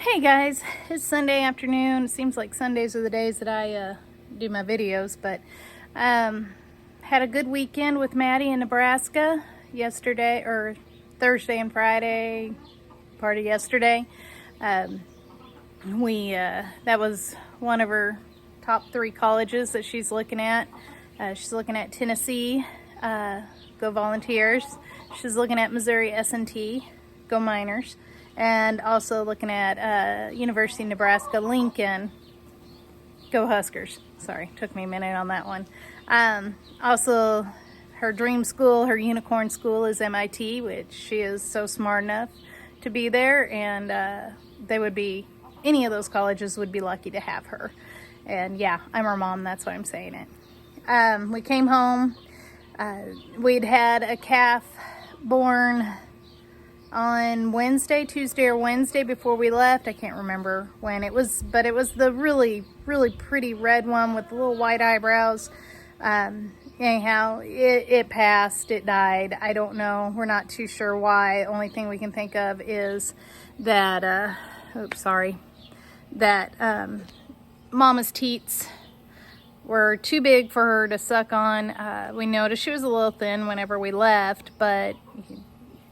Hey guys, it's Sunday afternoon. It seems like Sundays are the days that I do my videos, but had a good weekend with Maddie in Nebraska yesterday, or Thursday and Friday, part of yesterday. That was one of her top 3 colleges that she's looking at. She's looking at Tennessee, go Volunteers. She's looking at Missouri S&T, go Miners. And also looking at University of Nebraska Lincoln, go Huskers. Sorry, took me a minute on that one. Also, her dream school, her unicorn school is MIT, which she is so smart enough to be there, and any of those colleges would be lucky to have her. And yeah, I'm her mom, that's why I'm saying it. We came home. We'd had a calf born on Tuesday or Wednesday before we left. I can't remember when it was, but it was the really, really pretty red one with the little white eyebrows. Anyhow, it passed, it died. I don't know. We're not too sure why. Only thing we can think of is that, Mama's teats were too big for her to suck on. We noticed she was a little thin whenever we left, but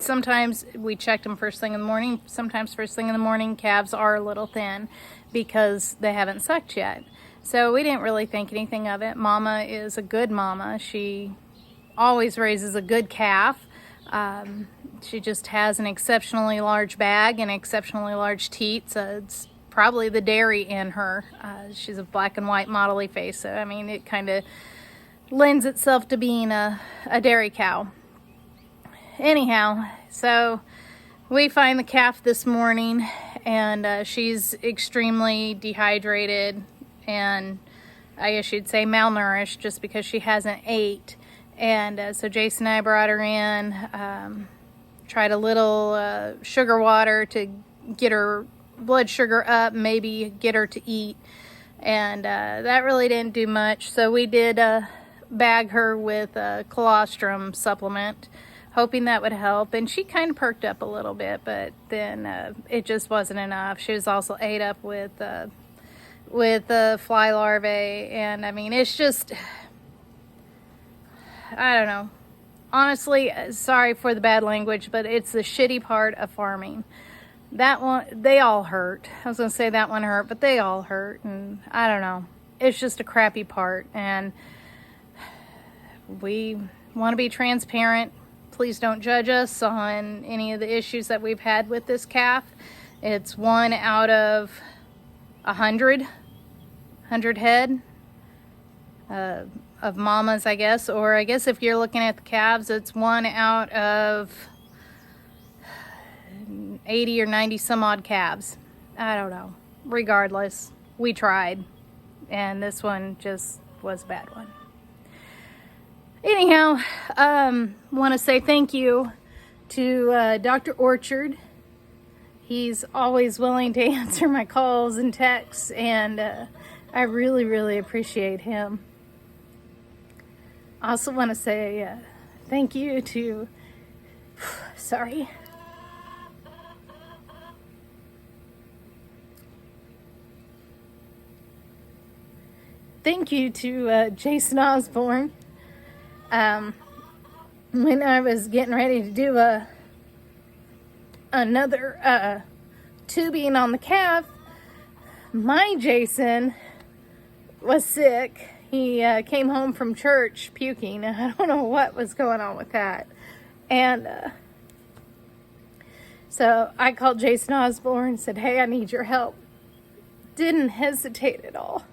sometimes we checked them first thing in the morning. Sometimes first thing in the morning, calves are a little thin because they haven't sucked yet. So we didn't really think anything of it. Mama is a good mama. She always raises a good calf. She just has an exceptionally large bag and exceptionally large teats. It's probably the dairy in her. She's a black and white modelly face. So, I mean, it kind of lends itself to being a dairy cow. Anyhow, so we find the calf this morning, and she's extremely dehydrated and I guess you'd say malnourished just because she hasn't ate. And so Jason and I brought her in, tried a little sugar water to get her blood sugar up, maybe get her to eat, and that really didn't do much. So we did bag her with a colostrum supplement, hoping that would help, and she kind of perked up a little bit, but then it just wasn't enough. She was also ate up with fly larvae, and I mean, it's just, I don't know. Honestly, sorry for the bad language, but it's the shitty part of farming. That one, they all hurt. I was gonna say that one hurt, but they all hurt, and I don't know. It's just a crappy part, and we want to be transparent. Please don't judge us on any of the issues that we've had with this calf. It's 1 out of 100 head of mamas, I guess. Or I guess if you're looking at the calves, it's 1 out of 80 or 90 some odd calves. I don't know. Regardless, we tried, and this one just was a bad one. Anyhow, want to say thank you to Dr. Orchard. He's always willing to answer my calls and texts, and I really, really appreciate him. I also want to say thank you to, sorry. Thank you to Jason Osborne. When I was getting ready to do another tubing on the calf, my Jason was sick. He came home from church puking. I don't know what was going on with that. And so I called Jason Osborne and said, hey, I need your help. Didn't hesitate at all.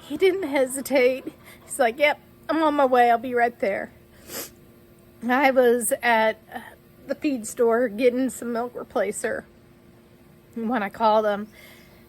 He didn't hesitate. He's like, yep, I'm on my way. I'll be right there. I was at the feed store getting some milk replacer when I called him.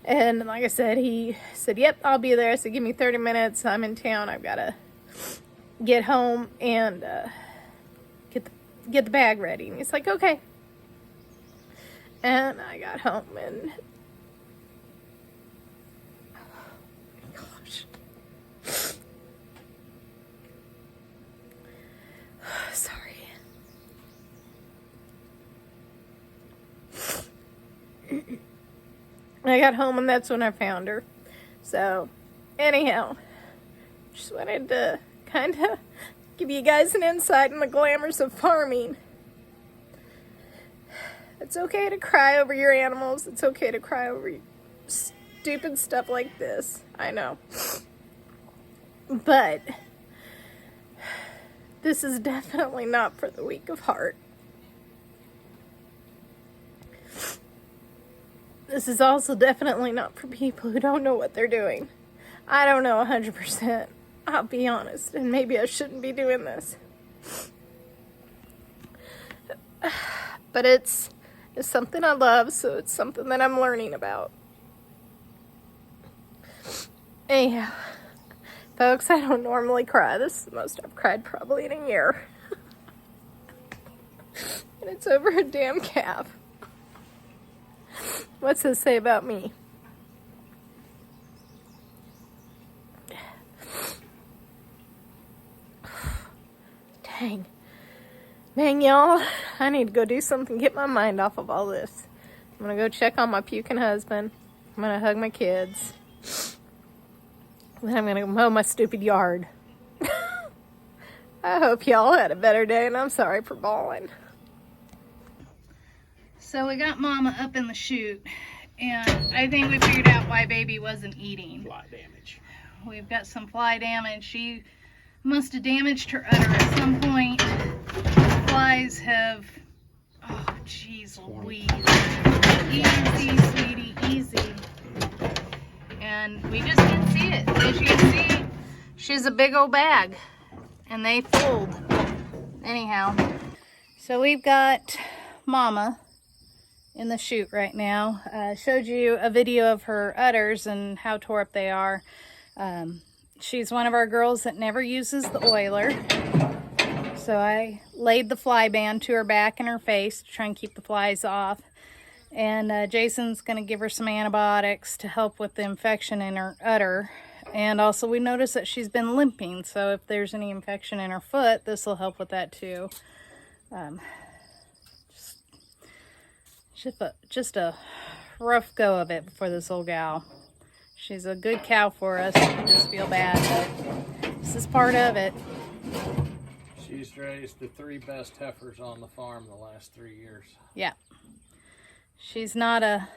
And like I said, he said, yep, I'll be there. I said, give me 30 minutes. I'm in town. I've got to get home and get the bag ready. And he's like, okay. And I got home and gosh. Sorry. I got home and that's when I found her. So, anyhow, just wanted to kind of give you guys an insight in the glamours of farming. It's okay to cry over your animals. It's okay to cry over stupid stuff like this. I know. But this is definitely not for the weak of heart. This is also definitely not for people who don't know what they're doing. I don't know 100%. I'll be honest, and maybe I shouldn't be doing this. But it's something I love, so it's something that I'm learning about. Anyhow, folks, I don't normally cry. This is the most I've cried probably in a year. And it's over a damn calf. What's this say about me? Dang, y'all. I need to go do something, get my mind off of all this. I'm gonna go check on my puking husband. I'm gonna hug my kids. Then I'm gonna mow my stupid yard. I hope y'all had a better day, and I'm sorry for bawling. So we got Mama up in the chute, and I think we figured out why Baby wasn't eating. Fly damage. We've got some fly damage. She must have damaged her udder at some point. Flies have, oh jeez Louise. Easy, sweetie, easy. And we just didn't see it. As you can see, she's a big old bag, and they fold. Anyhow, so we've got Mama in the chute right now. Showed you a video of her udders and how tore up they are. She's one of our girls that never uses the oiler. So I laid the fly band to her back and her face to try and keep the flies off. And Jason's going to give her some antibiotics to help with the infection in her udder. And also we noticed that she's been limping. So if there's any infection in her foot, this will help with that too. Just a rough go of it for this old gal. She's a good cow for us. I just feel bad, but this is part of it. She's raised the 3 best heifers on the farm the last 3 years. Yeah. She's not a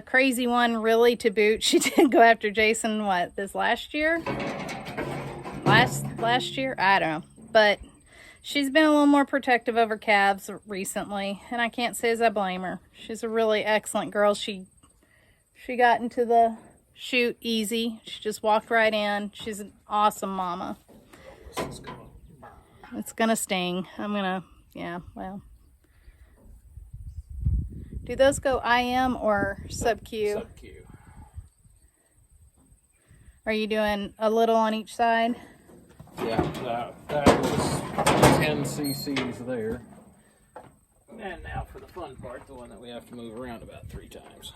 crazy one really to boot. She did go after Jason, what, this last year? Last year? I don't know. But she's been a little more protective of her calves recently, and I can't say as I blame her. She's a really excellent girl. She got into the chute easy. She just walked right in. She's an awesome mama. It's gonna sting. Yeah, well. Do those go IM or sub-Q? Sub-Q. Are you doing a little on each side? Yeah, that was 10 cc's there. And now for the fun part, the one that we have to move around about 3 times.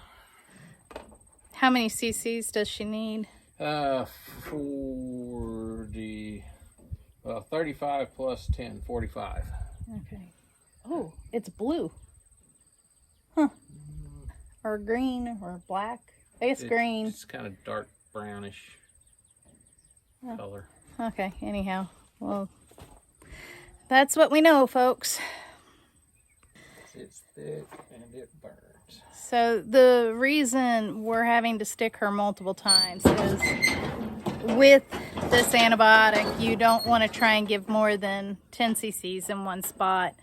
How many cc's does she need? 35 plus 10, 45. Okay. Oh, it's blue. Huh. Or green or black. I guess green. It's kind of dark brownish color. Okay, anyhow. Well, that's what we know, folks. It's thick and it burns. So the reason we're having to stick her multiple times is with this antibiotic, you don't want to try and give more than 10 cc's in one spot.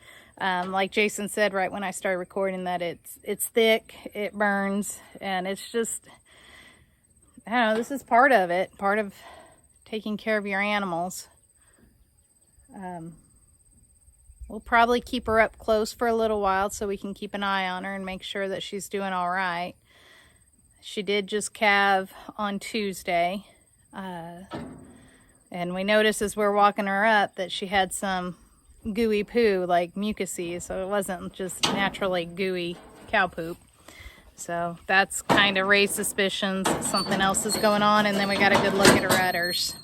Like Jason said right when I started recording, that it's thick, it burns, and it's just, I don't know, this is part of it, part of taking care of your animals. We'll probably keep her up close for a little while so we can keep an eye on her and make sure that she's doing all right. She did just calve on Tuesday. And we noticed as we were walking her up that she had some gooey poo, like mucusy, so it wasn't just naturally gooey cow poop. So that's kind of raised suspicions that something else is going on. And then we got a good look at her udders.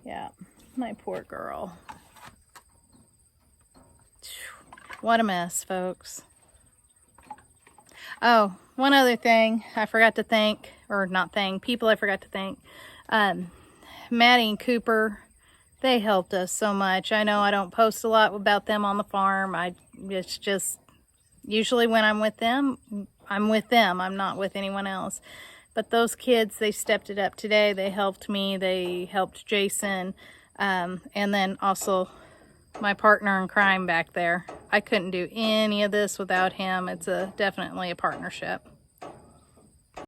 Yeah, my poor girl. What a mess, folks. Oh, one other thing I forgot to thank, or not thank, people I forgot to thank. Maddie and Cooper, they helped us so much. I know I don't post a lot about them on the farm. It's just, usually when I'm with them, I'm with them. I'm not with anyone else. But those kids, they stepped it up today. They helped me. They helped Jason. And then also my partner in crime back there. I couldn't do any of this without him. It's definitely a partnership.